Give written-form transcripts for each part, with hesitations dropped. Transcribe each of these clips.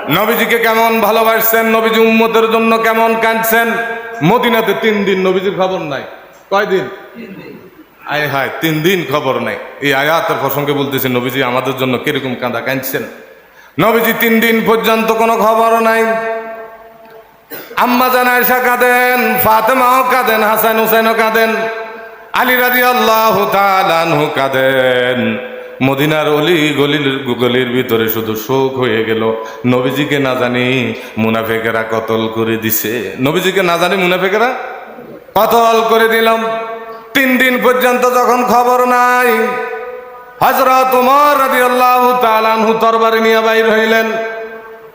নবীজিকে কেমন ভালোবাসছেন, নবীজি উম্মতের জন্য কেমন কাঁদছেন। মদিনাতে 3 দিন নবীজির খবর নাই। কয়দিন? আয় হায়, 3 দিন খবর নাই। এই আয়াতের প্রসঙ্গে বলতেছে নবীজি আমাদের জন্য কিরকম কাঁদা কাঁদছেন। নবীজি 3 দিন পর্যন্ত কোনো খবর নাই। আম্মা জান আয়েশা কাঁদেন, ফাতেমাও কাঁদেন, হাসান হুসাইনও কাঁদেন, আলী রাদিয়াল্লাহু তাআলা আনহু কাঁদেন। মদিনার অলি গলির ভিতরে শুধু শোক হয়ে গেল। নবীজিকে না জানি মুনাফিকেরা কতল করে দিছে, নবীজিকে না জানি মুনাফিকেরা কতল করে দিলাম। 3 দিন পর্যন্ত যখন খবর নাই, হযরত ওমর রাদিয়াল্লাহু তাআলা আনহু তরবারি নিয়ে বাইর হইলেন।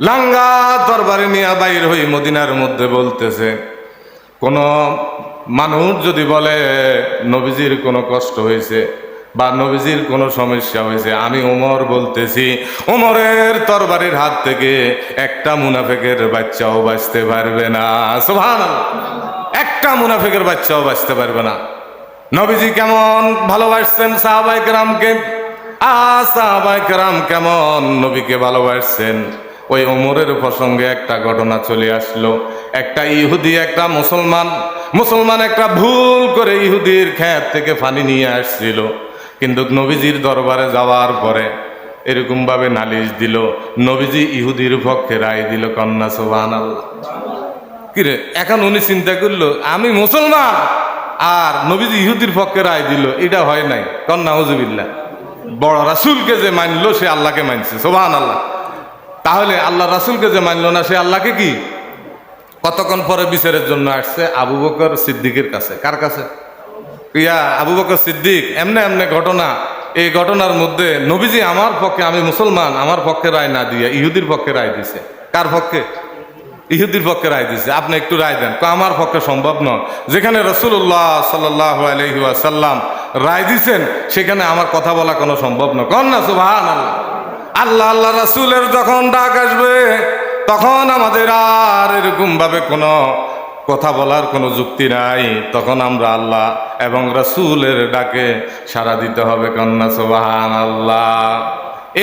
লাঙ্গা তরবারি নিয়ে বাইর হই মদিনার মধ্যে বলতেছে, কোন মানুষ যদি বলে নবীজির কোনো কষ্ট হয়েছে বা নবীজির কোনো সমস্যা হয়েছে, আমি ওমর বলতেছি ওমরের তরবারির হাত থেকে একটা মুনাফিকের বাচ্চাও বাঁচতে পারবে না। সুবহানাল্লাহ, একটা মুনাফিকের বাচ্চাও বাঁচতে পারবে না। নবীজি কেমন ভালোবাসছেন সাহাবায়ে কেরামকে, সাহাবায়ে কেরাম কেমন নবীকে ভালোবাসছেন। ওই ওমরের প্রসঙ্গে একটা ঘটনা চলে আসলো। একটা ইহুদি, একটা মুসলমান একটা ভুল করে ইহুদির ক্ষেত থেকে পানি নিয়ে আসছিল, কিন্তু নবীজির দরবারে যাওয়ার পরে এরকম ভাবে নালিশ দিল, নবীজি ইহুদির পক্ষে রায় দিল। কন্যা সুবহানাল্লাহ। কিরে, এখন উনি চিন্তা করলো আমি মুসলমান আর নবীজি ইহুদির পক্ষে রায় দিল, এটা হয় নাই। কন্যা হুজুবিল্লাহ। বড় রাসূলকে যে মানলো সে আল্লাহকে মানছে। সুবহানাল্লাহ। তাহলে আল্লাহ রাসূলকে যে মানলো না সে আল্লাহকে কি? কতক্ষণ পরে বিচারের জন্য আসছে আবু বকর সিদ্দিকের কাছে। কার কাছে? আবু বকর সিদ্দিক, এমনে ঘটনা। এই ঘটনার মধ্যে নবীজি আমার পক্ষে, আমি মুসলমান, আমার পক্ষে রায় না দিয়ে ইহুদির পক্ষে রায় দিছে। কার পক্ষে? ইহুদির পক্ষে রায় দিছে। আপনি একটু রায় দেন। আমার পক্ষে সম্ভব নয়। যেখানে রাসূলুল্লাহ সাল্লাল্লাহু আলাইহি ওয়াসাল্লাম রায় দিছেন সেখানে আমার কথা বলা কোনো সম্ভব নয়। কন্যা সুবহানাল্লাহ। আল্লাহ রাসূলের যখন ডাক আসবে তখন আমাদের আর এরকম ভাবে কোনো কথা বলার কোনো যুক্তি নাই। তখন আমরা আল্লাহ এবং রাসূলের ডাকে সাড়া দিতে হবে। কন্যা সুবহানাল্লাহ।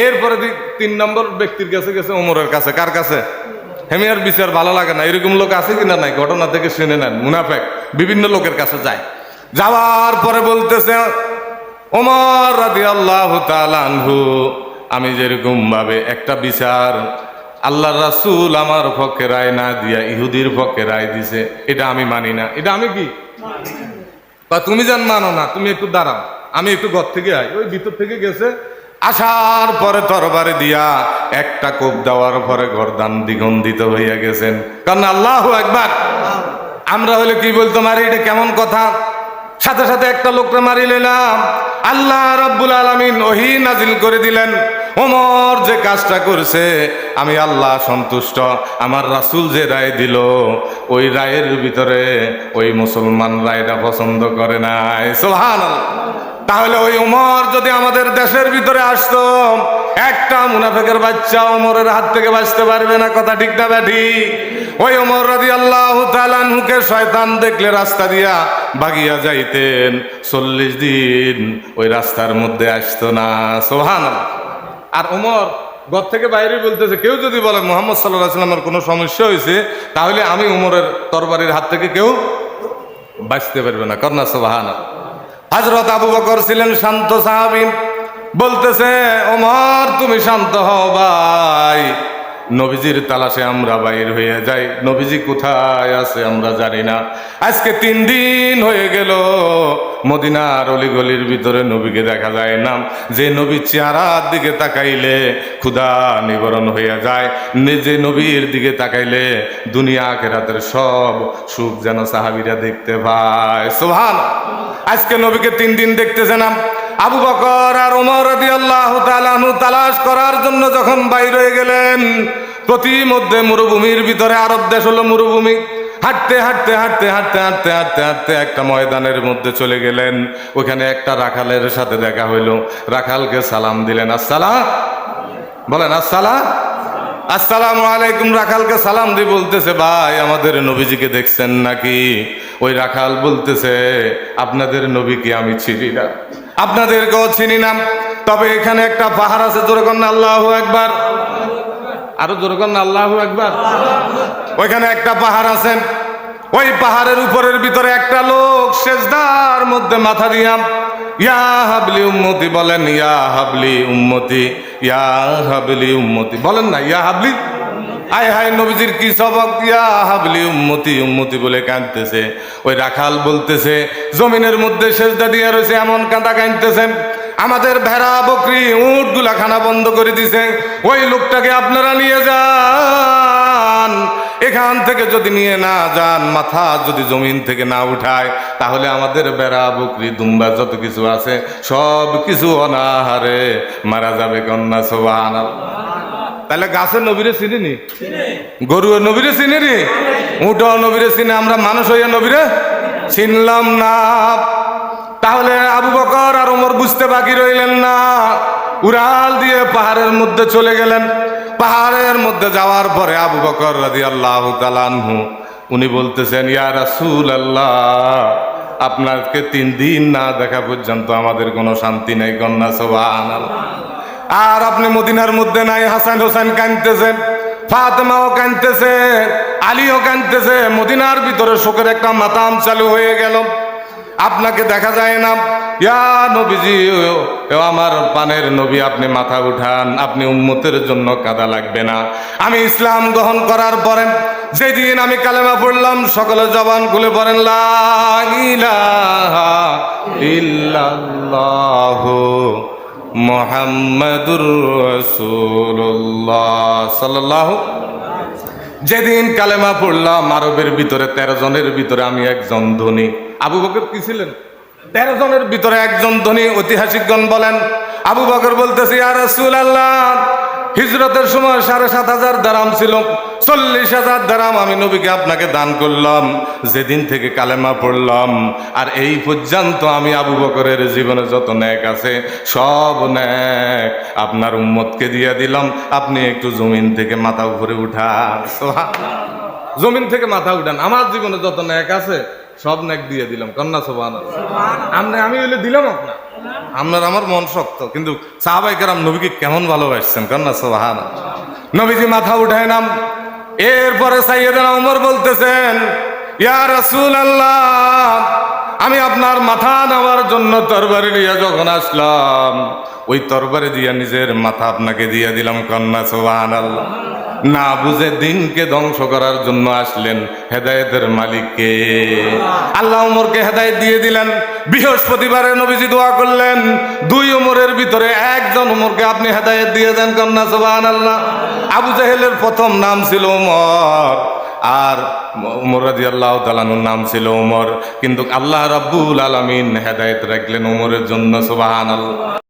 এরপরে 3 নম্বর ব্যক্তির কাছে গেছে, ওমরের কাছে। কার কাছে? হেমিয়ার বিচার ভালো লাগে না, এরকম লোক আছে কিনা নাই, ঘটনা থেকে শুনে নেন। মুনাফিক বিভিন্ন লোকের কাছে যায়। যাওয়ার পরে বলতেছে, ওমর রাদিয়াল্লাহু তাআলা আনহু, আমি যেরকম ভাবে একটা বিচার আল্লাহর রাসূল আমার পক্ষে রায় না দিয়া ইহুদির পক্ষে রায় দিছে, এটা আমি মানি না। এটা আমি কি? বা তুমি জান মানো না, তুমি একটু দাঁড়াও, আমি একটু ঘর থেকে আই। ওই ভিতর থেকে গেছে, আসার পরে তরবারি দিয়া একটা কোপ দেওয়ার পরে গর্দান দ্বিগন্ধিত হইয়া গেছেন। কারণ আল্লাহু আকবার। আমরা হলে কি বলতো, মারি এটা কেমন কথা, সাথে সাথে একটা লোককে মারি নিলাম। আল্লাহ রাব্বুল আলামিন ওহী নাজিল করে দিলেন, ওমর যে কাজটা করছে আমি আল্লাহ সন্তুষ্ট, আমার রাসূল যে রায় দিল ওই রায়ের ভিতরে ওই মুসলমান রায়টা পছন্দ করে নাই। সুবহানাল্লাহ। তাহলে ওই ওমর যদি আমাদের দেশের ভিতরে আসতো, একটা মুনাফিকের বাচ্চা ওমরের হাত থেকে বাঁচতে পারবে না। কথা ঠিক না ব্যাঠিক? ওই ওমর রাদিয়াল্লাহু তাআলা আনহুকে শয়তান দেখলে রাস্তা দিয়া ভাগিয়া যাইতেন, 40 দিন ওই রাস্তার মধ্যে আসতো না। সুবহানাল্লাহ। আর ওমর ঘর থেকে বাইরে বলতেছে, কেউ যদি বলে মুহাম্মদ সাল্লাল্লাহু আলাইহি ওয়াসাল্লামের কোনো সমস্যা হয়েছে তাহলে আমি ওমরের তরবারির হাত থেকে কেউ বাঁচতে পারবে না। কন্যা সুবহানাল্লাহ। হযরত আবু বকর ছিলেন শান্ত সাহাবী, বলতেছে, ওমর তুমি শান্ত হও ভাই, নবীজির তালাশে আমরা বাইর হয়ে যাই, নবীজি কোথায় আছে আমরা জানি না। আজকে 3 দিন হয়ে গেল মদিনার অলিগলির ভিতরে নবীকে দেখা যায় না। যে নবীর চেহারার দিকে তাকাইলে ক্ষুধা নিবারণ হয়ে যায়, যে নবীর দিকে তাকাইলে দুনিয়া আখিরাতের সব সুখ যেন সাহাবীরা দেখতে পায়। সুবহানাল্লাহ। আজকে নবীকে 3 দিন দেখতেছে না। আবু বকর আর ওমর রাদিয়াল্লাহু তাআলা আনহু তালাশ করার জন্য যখন বাইর হয়ে গেলেন, প্রতিমধ্যে মরুভূমির ভিতরে, আরব দেশ হলো মরুভূমি, হাঁটতে হাঁটতে হাঁটতে হাঁটতে হাঁটতে হাঁটতে হাঁটতে একটা ময়দানের মধ্যে চলে গেলেন। ওখানে একটা রাখালের সাথে দেখা হইল। রাখালকে সালাম দিলেন, আসসালাম, বলেন আসসালামু আলাইকুম। রাখালকে সালাম দিয়ে বলতেছে, ভাই আমাদের নবীজিকে দেখছেন নাকি? ওই রাখাল বলতেছে, আপনাদের নবীকে আমি চিনি না, আপনাদেরকেও চিনি না, তবে এখানে একটা পাহাড় আছে, জোরে কন্যা আল্লাহু আকবার। আরো জোরে করেন আল্লাহু আকবার। ওইখানে একটা পাহাড় আছে, ওই পাহাড়ের উপরের ভিতরে একটা লোক সেজদার মধ্যে মাথা দিয়া ইয়া হাবলি উম্মতি বলেন, ইয়া হাবলি উম্মতি, ইয়া হাবলি উম্মতি বলেন না, ইয়া হাবলি। আয় হায় নবীজির কি সবক, ইয়া হাবলি উম্মতি উম্মতি বলে কাঁদতেছে। ওই রাখাল বলতেছে জমিনের মধ্যে সেজদা দিয়ে রয়েছে, এমন কাঁদা কাঁদতেছেন আমাদের ভেড়া বকরি উট গুলা খানা বন্ধ করে দিছে। ওই লোকটাকে আপনারা নিয়ে যান, এখান থেকে যদি নিয়ে না যান, মাথা যদি জমিন থেকে না উঠায়, তাহলে আমাদের বেড়া বকরি দুম্বা যত কিছু আছে সব কিছু অনাহারে মারা যাবে। কন্যা সুবহানাল্লাহ। তাহলে গাছের নবীরে চিনিনি, গরুর নবীরে চিনিনি, উট নবীরে চিনি, আমরা মানুষ হইয়া নবীরে চিনলাম না। তাহলে আবু বকর আর ওমর বুঝতে বাকি রইলেন না, উড়াল দিয়ে পাহাড়ের মধ্যে চলে গেলেন। পাহাড়ের মধ্যে যাওয়ার পরে আবু বকর রাদিয়াল্লাহু তাআলা আনহু উনি বলতেছেন, ইয়া রাসূলুল্লাহ, আপনাকে 3 দিন না দেখা পর্যন্ত আমাদের কোনো শান্তি নেই। কন্যা সুবহানাল্লাহ। আর আপনি মদিনার মধ্যে নাই, হাসান হোসেন কাঁদতেছেন, ফাতেমাও কাঁদতেছে, আলীও কাঁদতেছে, মদিনার ভিতরে শোকের একটা মাতাম চালু হয়ে গেল। আপনাকে দেখা যায় না। ইয়া নবীজি, ও আমার পানের নবী, আপনি মাথা উঠান, আপনি উম্মতের জন্য কাদা লাগবে না। আমি ইসলাম গ্রহণ করার পরে যেদিন আমি কালেমা পড়লাম, সকলে জবান খুলে পড়েন লা ইলাহা ইল্লাল্লাহু মুহাম্মাদুর রাসূলুল্লাহ সাল্লাল্লাহু। যেদিন কালেমা পড়লাম, আরবের ভিতরে 13 জনের ভিতরে আমি একজন ধনী। আবু বকর কি ছিলেন? 13 জনের ভিতরে একজন ধনী। ঐতিহাসিকগণ বলেন, আবু বকর বলতেছে, ইয়া রাসূলুল্লাহ, হিজরতের সময় 7,500 দিরহাম ছিল, 40,000 দিরহাম আমি নবীকে আপনাকে দান করলাম যেদিন থেকে কালেমা পড়লাম। আর এই পর্যন্ত আমি আবু বকরের জীবনে যত নেক আছে সব নেক আপনার উম্মতকে দিয়ে দিলাম। আপনি একটু জমিন থেকে মাথা উপরে উঠান, জমিন থেকে মাথা উঠান, আমার জীবনে যত নেক আছে সব নেক দিয়ে দিলাম। কন্যা সুবহানাল্লাহ। আমি হইলে দিলাম আপনার আমার মন শক্ত, কিন্তু সাহাবায়ে কেরাম নবীকে কেমন ভালোবাসছেন। কন্যা সুবহানাল্লাহ। নবীজি মাথা উঠায় নাম। এরপরে সাইয়েদনা ওমর বলতেছেন, ইয়া রাসূলুল্লাহ, আমি আপনার মাথা নেওয়ার জন্য তরবারি নিয়ে যখন আসলাম, ওই তরবারি দিয়ে নিজের মাথা আপনাকে দিয়ে দিলাম। কন্যা সুবহানাল্লাহ। না বুঝে দিনকে ধ্বংস করার জন্য আসলেন, হেদায়েতের মালিককে আল্লাহ ওমরকে হেদায়েত দিয়ে দিলেন। বৃহস্পতিবারে নবীজি দোয়া করলেন, 2 ওমরের ভিতরে একজন ওমরকে আপনি হেদায়েত দিয়ে দেন। কন্যা সুবহানাল্লাহ। আবু জাহেলের প্রথম নাম ছিল ওমর, আর ওমর রাদিয়াল্লাহু তাআলা আনহুর নাম ছিল ওমর, কিন্তু আল্লাহ রাব্বুল আলামিন হেদায়েত রাখলেন ওমরের জন্য। সুবহানাল্লাহ।